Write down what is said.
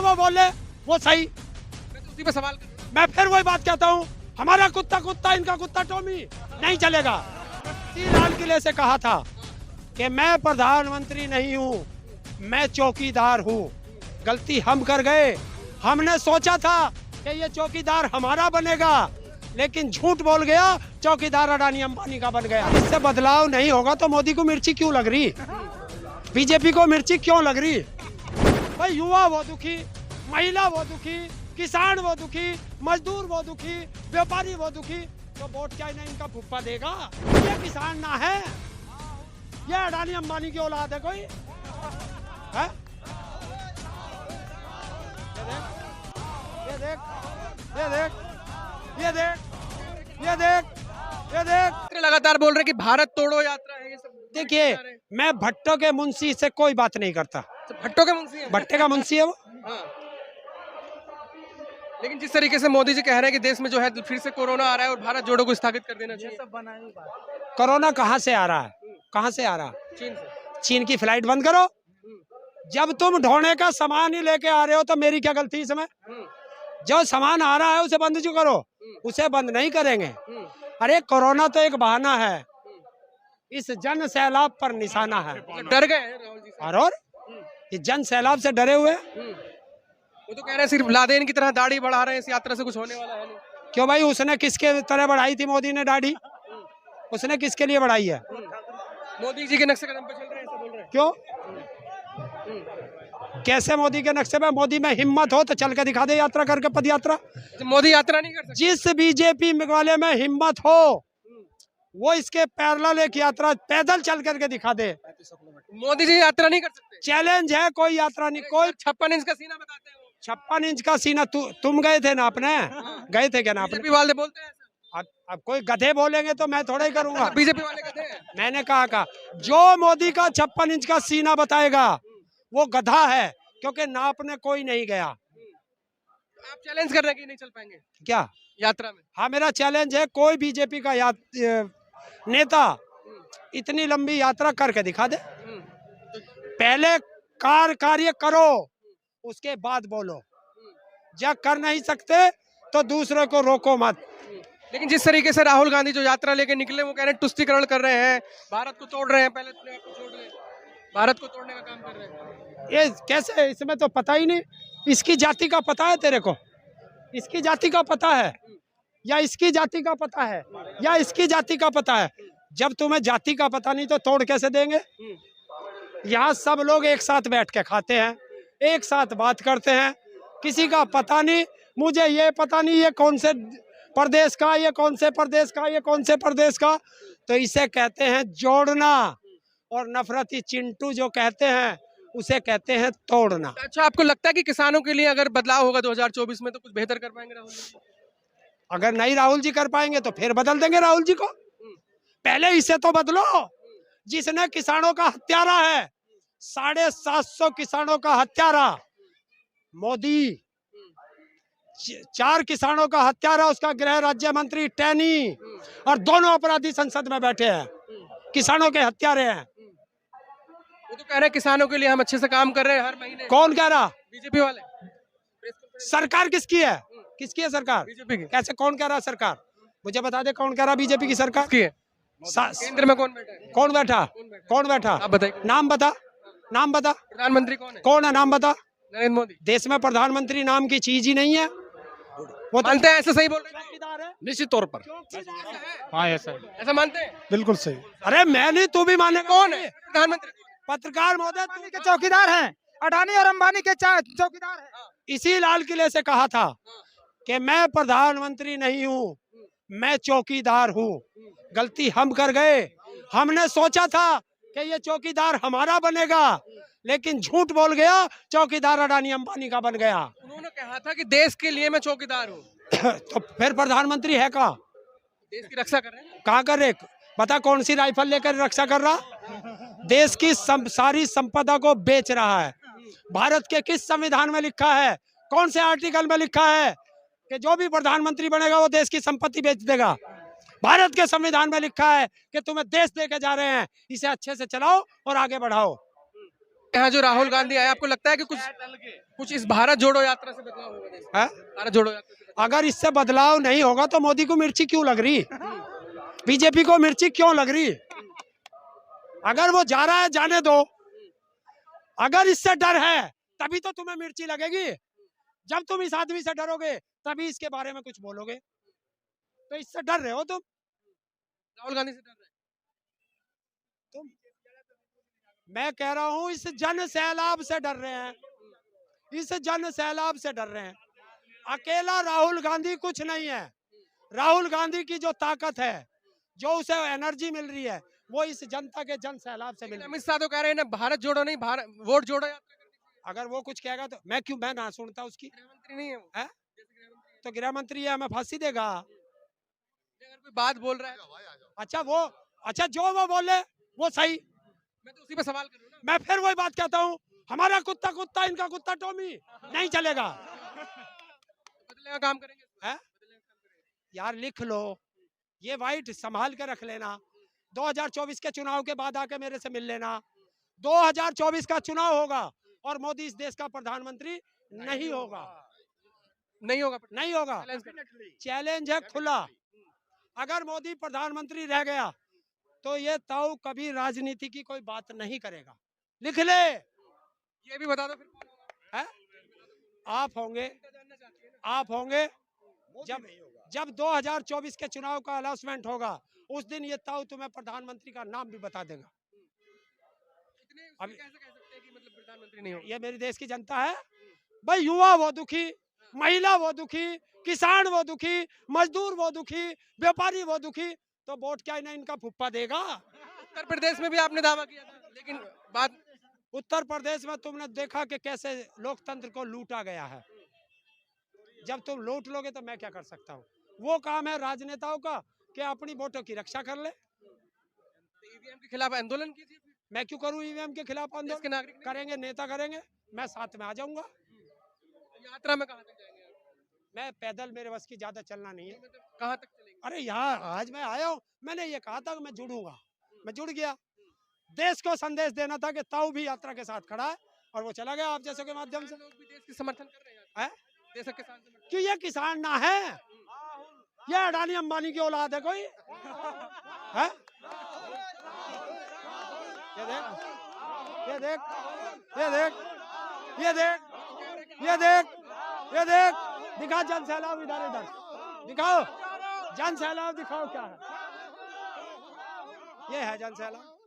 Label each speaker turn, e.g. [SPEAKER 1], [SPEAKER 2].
[SPEAKER 1] वो बोले वो सही।
[SPEAKER 2] मैं तो उसी पे सवाल कर रहा हूं।
[SPEAKER 1] मैं फिर वही बात कहता हूँ, हमारा कुत्ता कुत्ता, इनका कुत्ता टॉमी, नहीं चलेगा। लाल किले से कहा था कि मैं प्रधानमंत्री नहीं हूँ, मैं चौकीदार हूँ। गलती हम कर गए। हमने सोचा था कि ये चौकीदार हमारा बनेगा, लेकिन झूठ बोल गया, चौकीदार अडानी अंबानी का बन गया। इससे बदलाव नहीं होगा तो मोदी को मिर्ची क्यों लग रही, बीजेपी को मिर्ची क्यों लग रही? भाई युवा वो दुखी, महिला वो दुखी, किसान वो दुखी, मजदूर वो दुखी, व्यापारी वो दुखी, तो वोट क्या इन्हें इनका फुप्पा देगा? ये किसान ना है, ये अडानी अंबानी की औलाद है कोई है? ये देख, ये देख, ये देख, ये देख, ये देख।
[SPEAKER 2] लगातार बोल रहे कि भारत तोड़ो यात्रा है, ये सब
[SPEAKER 1] देखिए, मैं भट्टो के मुंशी से कोई बात नहीं करता।
[SPEAKER 2] भट्टो के मुंशी है।
[SPEAKER 1] भट्टे का मुंशी है वो।
[SPEAKER 2] हाँ। लेकिन जिस तरीके से मोदी जी कह रहे हैं कि देश में जो है फिर से कोरोना आ रहा है और भारत जोड़ो को स्थगित कर देना चाहिए।
[SPEAKER 1] कोरोना कहाँ से आ रहा है, कहाँ से आ रहा है?
[SPEAKER 2] चीन से।
[SPEAKER 1] चीन की फ्लाइट बंद करो। जब तुम ढोने का सामान ही लेके आ रहे हो तो मेरी क्या गलती इसमें? जो सामान आ रहा है उसे बंद क्यों करो? उसे बंद नहीं करेंगे। अरे कोरोना तो एक बहाना है, इस जन सैलाब पर निशाना है।
[SPEAKER 2] डर गए हैं राहुल जी से।
[SPEAKER 1] और ये जन सैलाब से डरे हुए हैं।
[SPEAKER 2] वो तो कह रहे हैं सिर्फ लादेन की तरह दाढ़ी बढ़ा रहे हैं, इस यात्रा से कुछ होने वाला है नहीं।
[SPEAKER 1] क्यों भाई, उसने किसके तरह बढ़ाई थी मोदी ने दाढ़ी? उसने किसके लिए बढ़ाई है?
[SPEAKER 2] मोदी जी के नक्शे कदम पे चल रहे हैं, ऐसा बोल रहे हैं।
[SPEAKER 1] क्यों? कैसे मोदी के नक्शे पे? मोदी में हिम्मत हो तो चल के दिखा दे, यात्रा करके, पद यात्रा।
[SPEAKER 2] मोदी यात्रा नहीं कर सकते।
[SPEAKER 1] जिस बीजेपी वाले में हिम्मत हो वो इसके पैरेलल एक यात्रा पैदल चल करके दिखा दे।
[SPEAKER 2] मोदी जी यात्रा नहीं कर सकते।
[SPEAKER 1] चैलेंज है, कोई यात्रा नहीं। कोई
[SPEAKER 2] 56 इंच का सीना बताते हैं वो।
[SPEAKER 1] 56 इंच का सीना तुम गए थे नापने? गए थे क्या नापने?
[SPEAKER 2] बीजेपी वाले बोलते हैं ऐसा।
[SPEAKER 1] अब कोई गधे बोलेंगे तो मैं थोड़ा ही करूंगा।
[SPEAKER 2] बीजेपी वाले कहते हैं।
[SPEAKER 1] मैंने कहा जो मोदी का 56 इंच का सीना बताएगा वो गधा है, क्योंकि नापने कोई नहीं गया।
[SPEAKER 2] आप चैलेंज कर रहे हैं कि नहीं चल पाएंगे
[SPEAKER 1] क्या
[SPEAKER 2] यात्रा में?
[SPEAKER 1] हाँ, मेरा चैलेंज है, कोई बीजेपी का नेता इतनी लंबी यात्रा करके दिखा दे। पहले कार्य करो, उसके बाद बोलो। जब कर नहीं सकते तो दूसरे को रोको मत।
[SPEAKER 2] लेकिन जिस तरीके से राहुल गांधी जो यात्रा लेके निकले, वो कह रहे हैं तुष्टीकरण कर रहे हैं, भारत को तोड़ रहे हैं, पहले अपने आप को छोड़ रहे हैं, भारत को तोड़ने का काम कर रहे हैं।
[SPEAKER 1] ये कैसे? इसमें तो पता ही नहीं। इसकी जाति का पता है तेरे को? इसकी जाति का पता है या इसकी जाति का पता है या इसकी जाति का पता है? जब तुम्हें जाति का पता नहीं तो तोड़ कैसे देंगे? यहाँ सब लोग एक साथ बैठ के खाते हैं, एक साथ बात करते हैं, किसी का पता नहीं। मुझे ये पता नहीं ये कौन से प्रदेश का, ये कौन से प्रदेश का, ये कौन से प्रदेश का। तो इसे कहते हैं जोड़ना, और नफरती चिंटू जो कहते हैं उसे कहते हैं तोड़ना।
[SPEAKER 2] अच्छा, आपको लगता है कि किसानों के लिए अगर बदलाव होगा 2024 में तो कुछ बेहतर कर पाएंगे राहुल जी?
[SPEAKER 1] अगर नहीं राहुल जी कर पाएंगे तो फिर बदल देंगे राहुल जी को। पहले इसे तो बदलो, जिसने किसानों का हत्यारा है, 750 किसानों का हत्यारा मोदी, 4 किसानों का हत्यारा उसका गृह राज्य मंत्री टैनी, और दोनों अपराधी संसद में बैठे हैं, किसानों के हत्यारे हैं।
[SPEAKER 2] वो तो कह रहे हैं किसानों के लिए हम अच्छे से काम कर रहे हैं हर महीने।
[SPEAKER 1] कौन कह रहा?
[SPEAKER 2] बीजेपी वाले।
[SPEAKER 1] सरकार किसकी है? किसकी है सरकार?
[SPEAKER 2] बीजेपी की।
[SPEAKER 1] कैसे? कौन कह रहा सरकार? मुझे बता दे, कौन कह रहा बीजेपी की सरकार?
[SPEAKER 2] किसकी है? केंद्र में कौन बैठा है?
[SPEAKER 1] कौन बैठा? कौन बैठा?
[SPEAKER 2] आप बताइए।
[SPEAKER 1] नाम बता, नाम बता।
[SPEAKER 2] प्रधानमंत्री कौन है?
[SPEAKER 1] कौन है? नाम बता।
[SPEAKER 2] नरेंद्र मोदी।
[SPEAKER 1] देश में प्रधानमंत्री नाम की चीज ही नहीं है। वो तो
[SPEAKER 2] मानते हैं? ऐसा सही बोल रहे हैं?
[SPEAKER 1] चौकीदार है।
[SPEAKER 3] निश्चित तौर पर। हाँ, ऐसा है।
[SPEAKER 2] ऐसा मानते हैं?
[SPEAKER 3] बिल्कुल सही।
[SPEAKER 1] अरे मैं नहीं, तू भी मानेगा।
[SPEAKER 2] कौन है प्रधानमंत्री?
[SPEAKER 1] पत्रकार महोदय, तू
[SPEAKER 4] के चौकीदार हैं, अडानी और अंबानी के चौकीदार हैं।
[SPEAKER 1] इसी लाल किले से कहा था कि मैं प्रधानमंत्री नहीं हूँ, मैं चौकीदार हूँ। गलती हम कर गए। हमने सोचा था कि ये चौकीदार हमारा बनेगा, लेकिन झूठ बोल गया, चौकीदार अडानी अंबानी का बन गया।
[SPEAKER 2] उन्होंने कहा था कि देश के लिए मैं चौकीदार हूँ।
[SPEAKER 1] तो फिर प्रधानमंत्री है का?
[SPEAKER 2] देश की रक्षा कर रहे हैं।
[SPEAKER 1] कहाँ कर रहे? बता, कौन सी राइफल लेकर रक्षा कर रहा? देश की सारी संपदा को बेच रहा है। भारत के किस संविधान में लिखा है, कौन से आर्टिकल में लिखा है कि जो भी प्रधानमंत्री बनेगा वो देश की संपत्ति बेच देगा? भारत के संविधान में लिखा है कि तुम्हें देश लेके जा रहे हैं, इसे अच्छे से चलाओ और आगे बढ़ाओ।
[SPEAKER 2] यहाँ जो राहुल गांधी आए, आपको लगता है कि कुछ इस भारत जोड़ो यात्रा से बदलाव होगा देश में?
[SPEAKER 1] है?
[SPEAKER 2] भारत जोड़ो यात्रा से
[SPEAKER 1] अगर इससे बदलाव नहीं होगा तो मोदी को मिर्ची क्यों लग रही, बीजेपी को मिर्ची क्यों लग रही? अगर वो जा रहा है जाने दो, अगर इससे डर है तभी तो तुम्हें मिर्ची लगेगी। जब तुम इस आदमी से डरोगे तभी इसके बारे में कुछ बोलोगे। तो इससे डर रहे हो तुम,
[SPEAKER 2] राहुल गांधी से डर रहे हैं।
[SPEAKER 1] तुम मैं कह रहा हूं इस जन सैलाब से डर रहे हैं, इस जन सैलाब से डर रहे हैं। अकेला राहुल गांधी कुछ नहीं है। राहुल गांधी की जो ताकत है, जो उसे एनर्जी मिल रही है, वो इस जनता के जन सैलाब से मिल रही है।
[SPEAKER 2] अमित शाह तो कह रहे हैं ना, भारत जोड़ो नहीं, भारत वोट जोड़ो यात्रा करनी चाहिए।
[SPEAKER 1] अगर वो कुछ कहेगा तो मैं ना सुनता उसकी।
[SPEAKER 2] गृहमंत्री नहीं है वो,
[SPEAKER 1] है?
[SPEAKER 2] जैसे गृहमंत्री है।
[SPEAKER 1] तो गृह मंत्री है, हमें फांसी देगा।
[SPEAKER 2] अगर कोई बात बोल रहा है,
[SPEAKER 1] अच्छा जो वो बोले वो सही।
[SPEAKER 2] मैं तो उसी पे सवाल कर रहा हूँ ना।
[SPEAKER 1] मैं फिर वही बात कहता हूँ, हमारा कुत्ता कुत्ता, इनका कुत्ता टॉमी, नहीं चलेगा।
[SPEAKER 2] बदलने का काम करेंगे,
[SPEAKER 1] है?
[SPEAKER 2] बदलने का काम करेंगे।
[SPEAKER 1] यार लिख लो, ये वाइट संभाल के रख लेना। 2024 के चुनाव के बाद आके मेरे से मिल लेना। 2024 का चुनाव होगा और मोदी इस देश का प्रधानमंत्री नहीं होगा।
[SPEAKER 2] नहीं होगा,
[SPEAKER 1] नहीं होगा। चैलेंज है खुला। अगर मोदी प्रधानमंत्री रह गया तो ये ताऊ कभी राजनीति की कोई बात नहीं करेगा। लिख ले।
[SPEAKER 2] ये भी बता दो फिर कौन होगा?
[SPEAKER 1] है? आप होंगे,
[SPEAKER 2] जानना चाहती है ना।
[SPEAKER 1] आप होंगे। जब 2024 के चुनाव का अनाउंसमेंट होगा उस दिन ये ताऊ तुम्हें प्रधानमंत्री का नाम भी बता देगा।
[SPEAKER 2] अभी कैसे कह सकते हैं कि मतलब प्रधानमंत्री नहीं होगा?
[SPEAKER 1] ये मेरी देश की जनता है भाई। युवा वो दुखी, महिला वो दुखी, किसान वो दुखी, मजदूर वो दुखी, व्यापारी वो दुखी, तो वोट क्या इन्हें इनका फुप्पा देगा?
[SPEAKER 2] उत्तर प्रदेश में भी आपने दावा किया था, लेकिन बात
[SPEAKER 1] उत्तर प्रदेश में तुमने देखा कि कैसे लोकतंत्र को लूटा गया है। जब तुम लूट लोगे तो मैं क्या कर सकता हूँ? वो काम है राजनेताओं का कि अपनी वोटों की रक्षा कर ले।
[SPEAKER 2] ईवीएम के खिलाफ आंदोलन कीजिए।
[SPEAKER 1] मैं क्यों करूँ ईवीएम के खिलाफ
[SPEAKER 2] देश के
[SPEAKER 1] आंदोलन?
[SPEAKER 2] नागरिक नहीं।
[SPEAKER 1] करेंगे, नेता करेंगे, मैं साथ में आ जाऊंगा।
[SPEAKER 2] यात्रा में कहाँ तक जाएंगे आप?
[SPEAKER 1] मैं पैदल, मेरे बस की ज्यादा चलना नहीं है।
[SPEAKER 2] मतलब कहाँ तक चलेंगे?
[SPEAKER 1] अरे यहाँ आज मैं आया हूँ, मैंने ये कहा था कि मैं जुड़ूंगा, मैं जुड़ गया। देश को संदेश देना था कि ताऊ भी यात्रा के साथ खड़ा है और वो चला गया आप जैसे के माध्यम से।
[SPEAKER 2] लोग भी देश के समर्थन कर रहे हैं।
[SPEAKER 1] है?
[SPEAKER 2] देश के किसान समर्थन।
[SPEAKER 1] कि ये किसान ना है, ये अडानी अंबानी की औलाद है कोई। है? ये देख, ये देख, ये देख, ये देख, ये देख, ये देख, दिखा जन सैलाब इधर इधर दिखाओ, जन सैलाब दिखाओ क्या है। ये है जन सैलाब।